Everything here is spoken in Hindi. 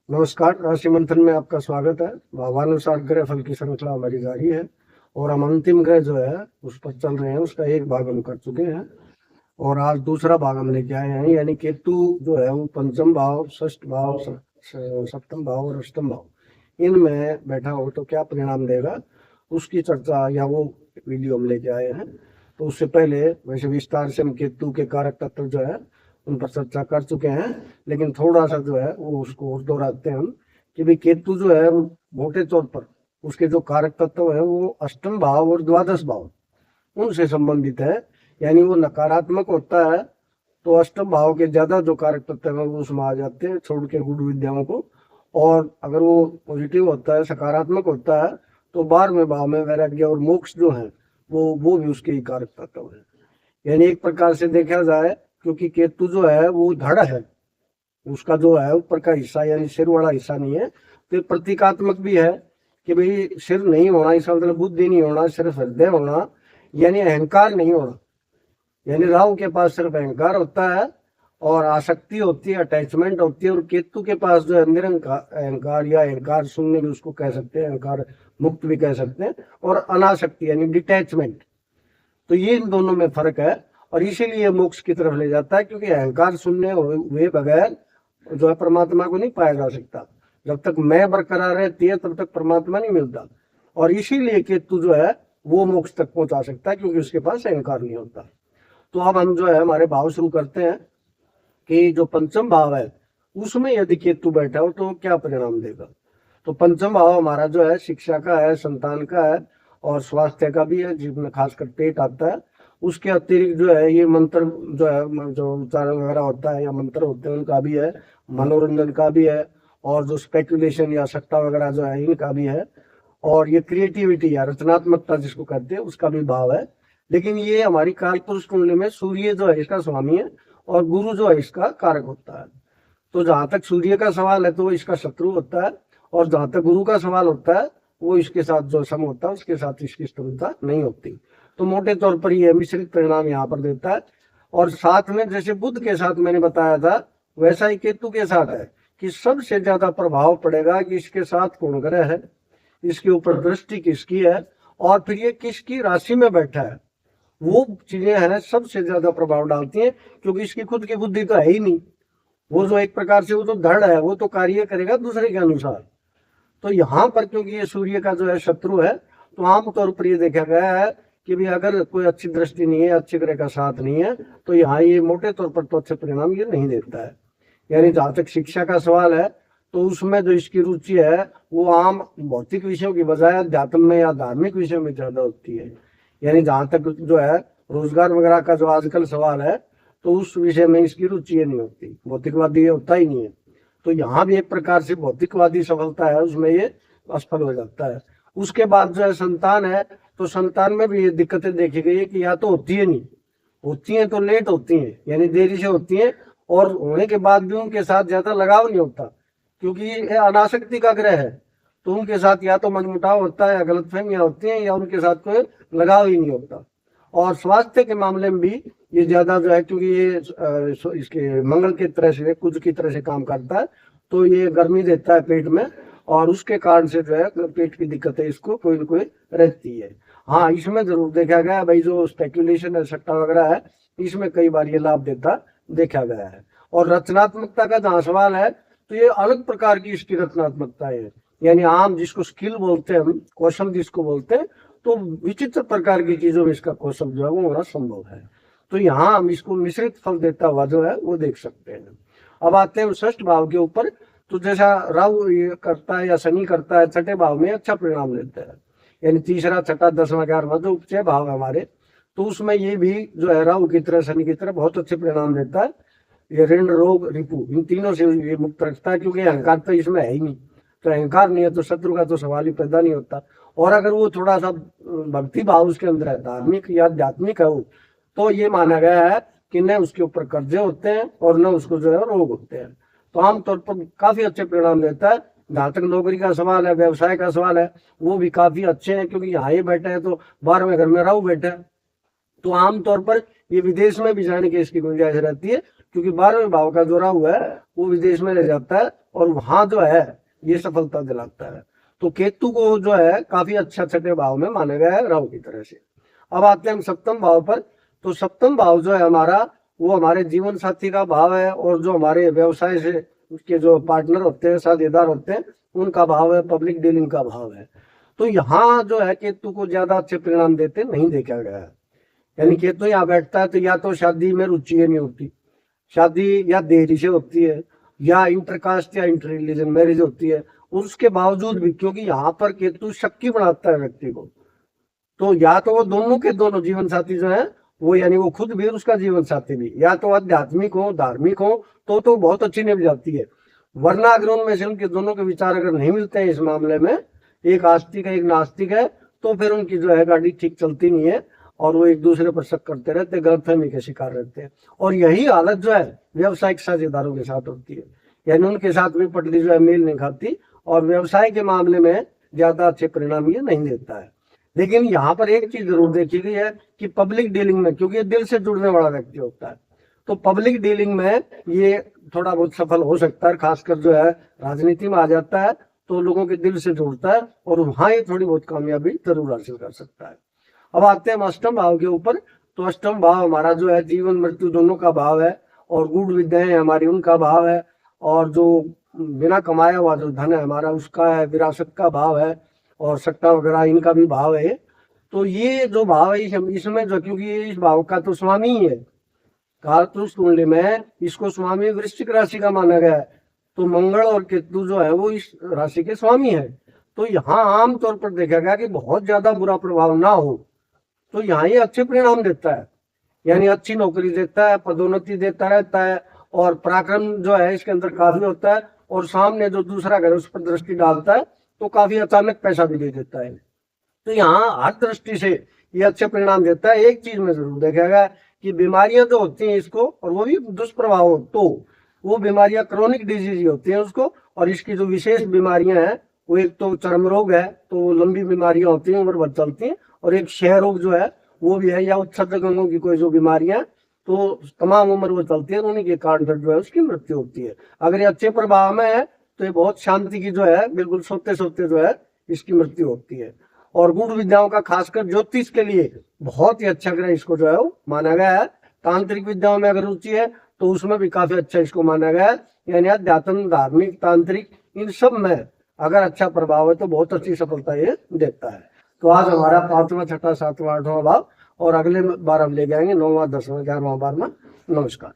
नमस्कार। राशि मंथन में आपका स्वागत है। भावानुसार ग्रह फल की श्रृंखला हमारी जारी है और हम अंतिम ग्रह जो है उस पर चल रहे हैं। उसका एक भाग हम कर चुके हैं और आज दूसरा भाग हम लेके आए हैं। यानी केतु जो है वो पंचम भाव, षष्ठ भाव, सप्तम भाव और अष्टम भाव इनमें बैठा हो तो क्या परिणाम देगा, उसकी चर्चा या वो वीडियो हम लेके आए हैं। तो उससे पहले वैसे विस्तार से हम केतु के कारक तत्व जो है उन पर चर्चा कर चुके हैं, लेकिन थोड़ा सा जो है वो उसको और दोहराते हैं हम कि भाई केतु जो है मोटे तौर पर उसके जो कारक तत्व है वो अष्टम भाव और द्वादश भाव उनसे संबंधित है। यानी वो नकारात्मक होता है तो अष्टम भाव के ज्यादा जो कारक तत्व है वो उसमें आ जाते हैं, छोड़ के गुण विद्याओं को। और अगर वो पॉजिटिव होता है, सकारात्मक होता है, तो 12वें भाव में वैराग्य और मोक्ष जो है वो भी उसके ही कारक तत्व है। यानी एक प्रकार से देखा जाए, क्योंकि केतु जो है वो धड़ है, उसका जो है ऊपर का हिस्सा यानी सिर वाला हिस्सा नहीं है, तो ये प्रतीकात्मक भी है कि भाई सिर नहीं होना इसका मतलब बुद्धि नहीं होना, सिर्फ हृदय होना, यानी अहंकार नहीं होना। यानी राहु के पास सिर्फ अहंकार होता है और आसक्ति होती है, अटैचमेंट होती है। और केतु के पास जो है निरंकार अहंकार या अहंकार शून्य भी उसको कह सकते हैं, अहंकार मुक्त भी कह सकते हैं, और अनासक्ति यानी डिटैचमेंट। तो ये इन दोनों में फर्क है और इसीलिए मोक्ष की तरफ ले जाता है, क्योंकि अहंकार शून्य हुए बगैर जो है परमात्मा को नहीं पाया जा सकता। जब तक मैं बरकरार रहती है तब तक परमात्मा नहीं मिलता। और इसीलिए केतु जो है वो मोक्ष तक पहुंचा सकता है, क्योंकि उसके पास अहंकार नहीं होता। तो अब हम जो है हमारे भाव शुरू करते हैं कि जो पंचम भाव है उसमें यदि केतु बैठा हो तो क्या परिणाम देगा। तो पंचम भाव हमारा जो है शिक्षा का है, संतान का है और स्वास्थ्य का भी है, जिसमें खासकर पेट आता है। उसके अतिरिक्त जो है ये मंत्र जो है, जो उच्चारण वगैरह होता है या मंत्र होते हैं उनका भी है, मनोरंजन का भी है, और जो स्पेकुलेशन या सट्टा वगैरह जो है इनका भी है, और ये क्रिएटिविटी या रचनात्मकता जिसको कहते हैं उसका भी भाव है। लेकिन ये हमारी काल पुरुष कुंडली में सूर्य जो है इसका स्वामी है और गुरु जो है इसका कारक होता है। तो जहां तक सूर्य का सवाल है तो वो इसका शत्रु होता है, और जहां तक गुरु का सवाल होता है वो इसके साथ जो सम होता है उसके साथ इसकी शत्रुता नहीं होती। तो मोटे तौर पर ये मिश्रित परिणाम यहाँ पर देता है। और साथ में जैसे बुध के साथ मैंने बताया था वैसा ही केतु के साथ है कि सबसे ज्यादा प्रभाव पड़ेगा कि इसके साथ कौन ग्रह है, इसके ऊपर दृष्टि किसकी है, और फिर ये किसकी राशि में बैठा है। वो चीजें हैं सबसे ज्यादा प्रभाव डालती हैं, क्योंकि इसकी खुद की बुद्धि तो है ही नहीं। वो जो एक प्रकार से वो तो धड़ है, वो तो कार्य करेगा दूसरे के अनुसार। तो यहाँ पर क्योंकि ये सूर्य का जो है शत्रु है, तो आमतौर पर ये देखा गया है कि भी अगर कोई अच्छी दृष्टि नहीं है, अच्छे ग्रह का साथ नहीं है, तो यहाँ ये मोटे तौर पर तो अच्छे परिणाम ये नहीं देता है। यानी जहाँ तक शिक्षा का सवाल है तो उसमें जो इसकी रुचि है वो आम भौतिक विषयों की बजाय अध्यात्म में या धार्मिक विषयों में ज्यादा होती है। यानी जहाँ तक जो है रोजगार वगैरह का जो आजकल सवाल है तो उस विषय में इसकी रुचि नहीं होती, भौतिकवादी ये होता ही नहीं है। तो यहाँ भी एक प्रकार से भौतिकवादी सफलता है, उसमें ये असफल हो जाता है। उसके बाद जो है संतान है, तो संतान में भी ये दिक्कतें देखी गई है कि या तो होती है नहीं, होती है तो लेट होती है यानी देरी से होती है, और होने के बाद भी उनके साथ ज्यादा लगाव नहीं होता, क्योंकि ये अनासक्ति का ग्रह है। तो उनके साथ या तो मनमुटाव होता है या गलतफहमियां होती हैं या उनके साथ कोई लगाव ही नहीं होता। और स्वास्थ्य के मामले में भी ये ज्यादा जो है, क्योंकि ये इसके मंगल की तरह से, कुछ की तरह से काम करता है, तो ये गर्मी देता है पेट में, और उसके कारण से जो है पेट की दिक्कतें इसको कोई न कोई रहती है। हाँ, इसमें जरूर देखा गया भाई जो स्पेकुलेशन है, सट्टा वगैरह है, इसमें कई बार ये लाभ देता देखा गया है। और रचनात्मकता का जहाँ सवाल है तो ये अलग प्रकार की इसकी रचनात्मकता है। यानी आम जिसको स्किल बोलते हैं हम, कौशल जिसको बोलते हैं, तो विचित्र प्रकार की चीजों में इसका कौशल जो है वो होना संभव है। तो यहाँ हम इसको मिश्रित फल देता हुआ जो है वो देख सकते हैं। अब आते हैं षष्ठ भाव के ऊपर। तो जैसा राहु ये करता है या शनि करता है, छठे भाव में अच्छा परिणाम देता है। यानी तीसरा, छठा, 10वां, 11वां जो उपचय भाव है हमारे, तो उसमें ये भी जो है राहु की तरह, शनि की तरह बहुत अच्छे परिणाम देता है। ये ऋण, रोग, रिपु इन तीनों से ये मुक्त रखता है, क्योंकि अहंकार तो इसमें है ही नहीं। तो अहंकार नहीं है तो शत्रु का तो सवाल ही पैदा नहीं होता। और अगर वो थोड़ा सा भक्ति भाव उसके अंदर है, धार्मिक या आध्यात्मिक है वो, तो ये माना गया है कि न उसके ऊपर कर्जे होते हैं और न उसको जो है रोग होते हैं। तो आमतौर पर काफी अच्छे परिणाम देता है। जहाँ तक नौकरी का सवाल है, व्यवसाय का सवाल है, वो भी काफी अच्छे हैं, क्योंकि यहाँ ये बैठे हैं तो 12वें घर में राहु बैठा है। तो आमतौर पर ये विदेश में भी जाने की इसकी गुंजाइश रहती है, क्योंकि 12वें भाव का जो राहु है वो विदेश में रह जाता है और वहां जो है ये सफलता दिलाता है। तो केतु को जो है काफी अच्छा छठे भाव में माना गया है राहु की तरह से। अब आते हैं हम सप्तम भाव पर। तो सप्तम भाव जो है हमारा, वो हमारे जीवन साथी का भाव है, और जो हमारे व्यवसाय से उसके जो पार्टनर होते हैं, साझेदार होते हैं, उनका भाव है, पब्लिक डीलिंग का भाव है। तो यहाँ जो है केतु को ज्यादा अच्छे परिणाम देते नहीं देखा गया है। यानी केतु यहाँ बैठता है तो या तो शादी में रुचि नहीं होती, शादी या देरी से होती है, या इंटरकास्ट या इंटर रिलीजन मैरिज होती है। उसके बावजूद भी, क्योंकि यहाँ पर केतु शक्की बढ़ाता है व्यक्ति को, तो या तो वो दोनों के दोनों जीवन साथी जो है वो, यानी वो खुद भी और उसका जीवन साथी भी, या तो आध्यात्मिक हो, धार्मिक हो, तो बहुत अच्छी निभ जाती है। वरना अगर उनमें से उनके दोनों के विचार अगर नहीं मिलते हैं इस मामले में, एक आस्तिक है एक नास्तिक है, तो फिर उनकी जो है गाड़ी ठीक चलती नहीं है, और वो एक दूसरे पर शक करते रहते, गलतफहमी के शिकार रहते हैं। और यही हालत जो है व्यवसायिक साझेदारों के साथ होती है, यानी उनके साथ भी पटरी जो है मेल नहीं खाती, और व्यवसाय के मामले में ज्यादा अच्छे परिणाम ये नहीं देता है। लेकिन यहाँ पर एक चीज जरूर देखी गई है कि पब्लिक डीलिंग में, क्योंकि ये दिल से जुड़ने वाला व्यक्ति होता है, तो पब्लिक डीलिंग में ये थोड़ा बहुत सफल हो सकता है, खासकर जो है राजनीति में आ जाता है तो लोगों के दिल से जुड़ता है, और वहां ये थोड़ी बहुत कामयाबी जरूर हासिल कर सकता है। अब आते हैं हम अष्टम भाव के ऊपर। तो अष्टम भाव हमारा जो है जीवन मृत्यु दोनों का भाव है, और गूढ़ विद्याएं हमारी उनका भाव है, और जो बिना कमाया हुआ जो धन है हमारा उसका है, विरासत का भाव है, और सट्टा वगैरह इनका भी भाव है। तो ये जो भाव है इसमें जो, क्योंकि इस भाव का तो स्वामी ही है, कालपुरुष कुंडली में इसको स्वामी वृश्चिक राशि का माना गया है, तो मंगल और केतु जो है वो इस राशि के स्वामी है। तो यहाँ आमतौर पर देखा गया कि बहुत ज्यादा बुरा प्रभाव ना हो, तो यहाँ ये अच्छे परिणाम देता है, यानी अच्छी नौकरी देता है, पदोन्नति देता रहता है, और पराक्रम जो है इसके अंदर काफी होता है, और सामने जो दूसरा घर उस पर दृष्टि डालता है तो काफी अचानक पैसा भी दे देता है। तो यहाँ हर दृष्टि से ये अच्छे परिणाम देता है। एक चीज में जरूर देखा गया कि बीमारियां जो होती हैं इसको, और वो भी दुष्प्रभाव हो, तो वो बीमारियां क्रोनिक डिजीज होती हैं उसको, और इसकी जो विशेष बीमारियां हैं वो एक तो चर्म रोग है, तो लंबी बीमारियां होती हैं, उम्र भर चलती हैं, और एक क्षय रोग जो है वो भी है, या उच्छिन्न अंगों की कोई जो बीमारियां, तो तमाम उम्र वो चलती है, उन्हीं के कारण फिर जो है उसकी मृत्यु होती है। अगर ये अच्छे प्रभाव में है तो ये बहुत शांति की जो है, बिल्कुल सोते सोते जो है इसकी मृत्यु होती है। और गूढ़ विद्याओं का खासकर ज्योतिष के लिए बहुत ही अच्छा ग्रह इसको जो है वो माना गया है। तांत्रिक विद्याओं में अगर रुचि है तो उसमें भी काफी अच्छा इसको माना गया है, यानी अध्यात्म, धार्मिक, तांत्रिक, इन सब में अगर अच्छा प्रभाव है तो बहुत अच्छी सफलता ये देता है। तो आज हमारा 5वां, 6वां, 7वां, 8वां भाव, और अगले बार हम ले जाएंगे 9वां, 10वां, 11वां, 12वां। नमस्कार।